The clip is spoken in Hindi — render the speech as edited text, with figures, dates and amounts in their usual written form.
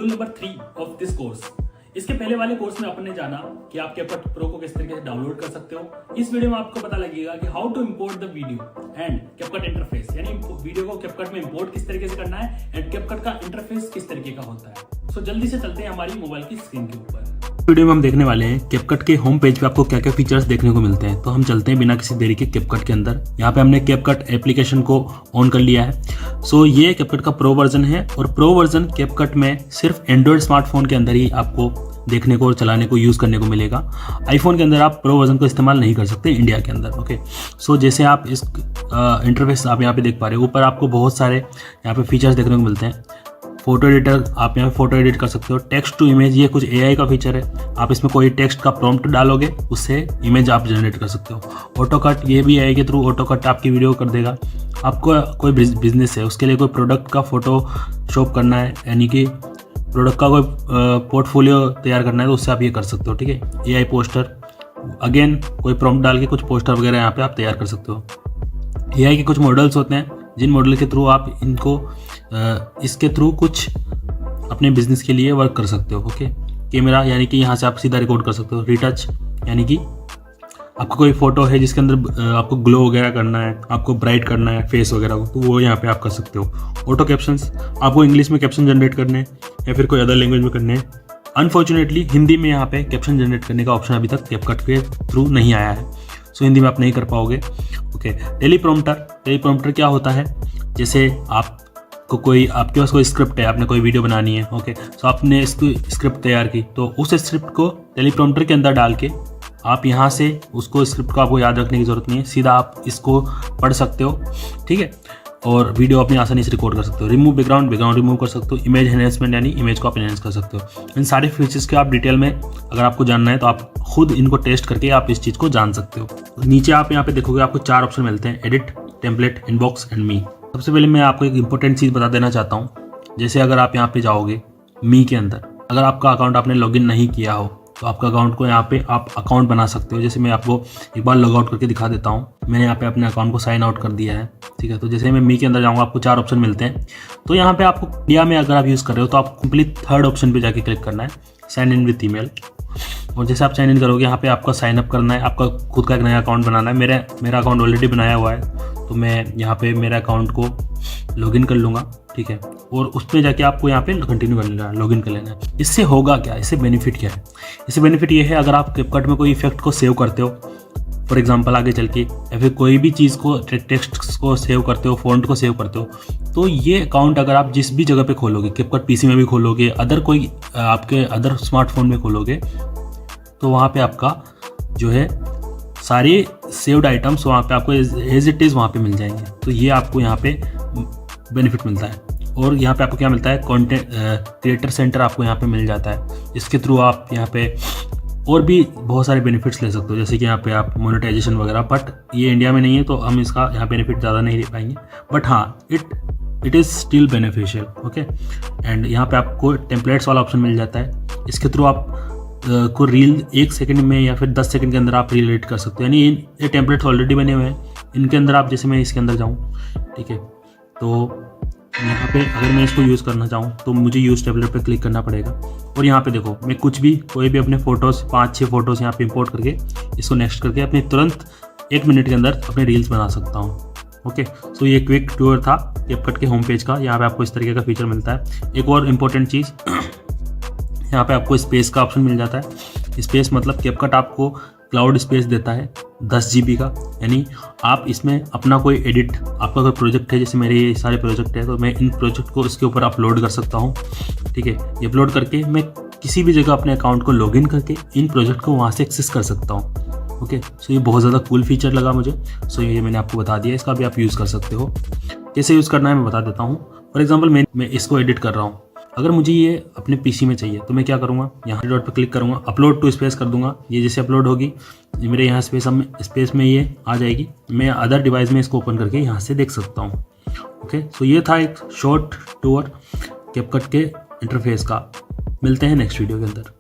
Number 3 of this course. इसके पहले वाले कोर्स में अपन जाना कि आप कैपकट प्रो को किस तरीके से डाउनलोड कर सकते हो। इस वीडियो में आपको पता लगेगा कि how to import the video and CapCut interface, यानी वीडियो को कैपकट में इंपोर्ट किस तरीके से करना है एंड कैपकट का इंटरफेस किस तरीके का होता है। सो जल्दी से चलते हैं हमारी मोबाइल की स्क्रीन के ऊपर। वीडियो में हम देखने वाले हैं कैपकट के होम पेज पे आपको क्या क्या फीचर्स देखने को मिलते हैं। तो हम चलते हैं बिना किसी देरी के कैपकट के अंदर। यहाँ पे हमने कैपकट एप्लीकेशन को ऑन कर लिया है। सो ये कैपकट का प्रो वर्जन है और प्रो वर्जन कैपकट में सिर्फ एंड्रॉयड स्मार्टफोन के अंदर ही आपको देखने को और चलाने को यूज़ करने को मिलेगा। आईफोन के अंदर आप प्रो वर्जन को इस्तेमाल नहीं कर सकते इंडिया के अंदर। ओके, सो जैसे आप इस इंटरफेस आप यहाँ पे देख पा रहे हो, ऊपर आपको बहुत सारे यहाँ पे फीचर्स देखने को मिलते हैं। फोटो एडिटर, आप यहाँ पे फोटो एडिट कर सकते हो। टेक्स्ट टू इमेज, ये कुछ एआई का फीचर है। आप इसमें कोई टेक्स्ट का प्रॉम्प्ट डालोगे, उससे इमेज आप जनरेट कर सकते हो। ऑटो कट, ये भी एआई के थ्रू ऑटो कट आपकी वीडियो कर देगा। आपको कोई बिजनेस है, उसके लिए कोई प्रोडक्ट का फोटो शॉप करना है, यानी कि प्रोडक्ट का कोई पोर्टफोलियो तैयार करना है, तो उससे आप ये कर सकते हो। ठीक है, एआई पोस्टर, अगेन कोई प्रॉम्प्ट डाल के कुछ पोस्टर वगैरह यहाँ पे आप तैयार कर सकते हो। एआई के कुछ मॉडल्स होते हैं जिन मॉडल के थ्रू आप इनको इसके थ्रू कुछ अपने बिजनेस के लिए वर्क कर सकते हो। ओके, कैमरा, यानी कि यहाँ से आप सीधा रिकॉर्ड कर सकते हो। रिटच, यानी कि आपको कोई फोटो है जिसके अंदर आपको ग्लो वगैरह करना है, आपको ब्राइट करना है फेस वगैरह को, तो वो यहाँ पे आप कर सकते हो। ऑटो कैप्शंस, आपको इंग्लिश में कैप्शन जनरेट करने हैं या फिर कोई अदर लैंग्वेज में करने हैं। अनफॉर्चुनेटली हिंदी में यहाँ पे कैप्शन जनरेट करने का ऑप्शन अभी तक कैपकट के थ्रू नहीं आया है, सो हिंदी में आप नहीं कर पाओगे। ओके, टेलीप्रॉम्प्टर क्या होता है, जैसे आपको कोई, आपके पास कोई स्क्रिप्ट है, आपने कोई वीडियो बनानी है। ओके, सो आपने इसकी स्क्रिप्ट तैयार की, तो उस स्क्रिप्ट को टेलीप्रॉम्प्टर के अंदर डाल के आप यहाँ से उसको, स्क्रिप्ट को आपको याद रखने की जरूरत नहीं है, सीधा आप इसको पढ़ सकते हो। ठीक है, और वीडियो अपनी आसानी से रिकॉर्ड कर सकते हो। रिमूव बैकग्राउंड रिमूव कर सकते हो। इमेज एनहेंसमेंट, यानी इमेज को आप एनहेंस कर सकते हो। इन सारे फीचर्स के आप डिटेल में अगर आपको जानना है तो आप खुद इनको टेस्ट करके आप इस चीज़ को जान सकते हो। नीचे आप यहाँ पे देखोगे आपको 4 ऑप्शन मिलते हैं: edit, template, inbox and me. सबसे पहले मैं आपको एक इंपॉर्टेंट चीज़ बता देना चाहता हूँ। जैसे अगर आप यहाँ पे जाओगे मी के अंदर, अगर आपका अकाउंट आपने लॉगिन नहीं किया हो तो आपका अकाउंट को यहाँ पे आप अकाउंट बना सकते हो। जैसे मैं आपको एक बार लॉग आउट करके दिखा देता हूँ। मैंने यहाँ पे अपने अकाउंट को साइन आउट कर दिया है। ठीक है, तो जैसे मैं मी के अंदर जाऊँगा, आपको 4 ऑप्शन मिलते हैं। तो यहाँ पे आपको इंडिया में अगर आप यूज़ कर रहे हो तो आप कंप्लीट 3rd ऑप्शन पे जाके क्लिक करना है, साइन इन विथ ईमेल। और जैसे आप साइन इन करोगे, यहाँ पे आपका साइन अप करना है, आपका खुद का एक नया अकाउंट बनाना है। मेरा अकाउंट ऑलरेडी बनाया हुआ है, तो मैं यहाँ पे मेरा अकाउंट को लॉगिन कर लूँगा। ठीक है, और उस पर जाके आपको यहाँ पे कंटिन्यू कर लेना है, लॉगिन कर लेना है। इससे होगा क्या, इससे बेनिफिट क्या है? इससे बेनिफिट ये है, अगर आप कैपकट में कोई इफेक्ट को सेव करते हो, फॉर एग्जांपल आगे चल के, या फिर कोई भी चीज़ को, टेक्स्ट को सेव करते हो, फॉन्ट को सेव करते हो, तो ये अकाउंट अगर आप जिस भी जगह पे खोलोगे, कैपकट पीसी में भी खोलोगे, अदर कोई आपके अदर स्मार्टफोन में खोलोगे, तो वहाँ पे आपका जो है सारे सेव्ड आइटम्स वहाँ पे आपको एज इट इज़ वहाँ पे मिल जाएंगे। तो ये आपको यहाँ पे बेनिफिट मिलता है। और यहाँ पे आपको क्या मिलता है, कंटेंट क्रिएटर सेंटर आपको यहाँ पे मिल जाता है। इसके थ्रू आप यहाँ पे और भी बहुत सारे बेनिफिट्स ले सकते हो, जैसे कि यहाँ पे आप मोनेटाइजेशन वगैरह, बट ये इंडिया में नहीं है तो हम इसका यहाँ बेनिफिट ज़्यादा नहीं ले पाएंगे। बट हाँ, it is still beneficial. Okay, and यहाँ पे आपको टेम्पलेट्स वाला ऑप्शन मिल जाता है। इसके थ्रू आप को रील 1 सेकंड में या फिर 10 सेकंड के अंदर आप रील एडिट कर सकते हो। यानी ये टेम्पलेट्स ऑलरेडी बने हुए हैं, इनके अंदर आप, जैसे मैं इसके अंदर जाऊँ, ठीक है, तो यहाँ पे अगर मैं इसको यूज़ करना चाहूँ तो मुझे यूज़ टेम्पलेट पे क्लिक करना पड़ेगा। और यहाँ पे देखो, मैं कुछ भी, कोई भी अपने फ़ोटोज़ 5-6 फ़ोटोज़ यहाँ पे इंपोर्ट करके इसको नेक्स्ट करके अपने तुरंत 1 मिनट के अंदर अपने रील्स बना सकता हूँ। ओके, सो ये क्विक टूर था कैपकट के होम पेज का। यहाँ पे आपको इस तरीके का फीचर मिलता है। एक और इम्पोर्टेंट चीज़, यहाँ पे आपको स्पेस का ऑप्शन मिल जाता है। स्पेस मतलब कैपकट आपको क्लाउड स्पेस देता है 10 GB का, यानी आप इसमें अपना कोई एडिट, आपका कोई प्रोजेक्ट है, जैसे मेरे ये सारे प्रोजेक्ट है, तो मैं इन प्रोजेक्ट को इसके ऊपर अपलोड कर सकता हूँ। ठीक है, ये अपलोड करके मैं किसी भी जगह अपने अकाउंट को लॉगिन करके इन प्रोजेक्ट को वहाँ से एक्सेस कर सकता हूँ। ओके, सो ये बहुत ज़्यादा कूल फीचर लगा मुझे। सो ये मैंने आपको बता दिया, इसका भी आप यूज़ कर सकते हो। कैसे यूज़ करना है मैं बता देता हूँ। फॉर एग्जाम्पल मैं इसको एडिट कर रहा हूँ, अगर मुझे ये अपने पीसी में चाहिए तो मैं क्या करूँगा, यहाँ डॉट पर क्लिक करूँगा, अपलोड टू स्पेस कर दूंगा। ये जैसे अपलोड होगी, मेरे यहाँ स्पेस में ये आ जाएगी। मैं अदर डिवाइस में इसको ओपन करके यहाँ से देख सकता हूँ। ओके, सो ये था एक शॉर्ट टूर कैपकट के इंटरफेस का। मिलते हैं नेक्स्ट वीडियो के अंदर।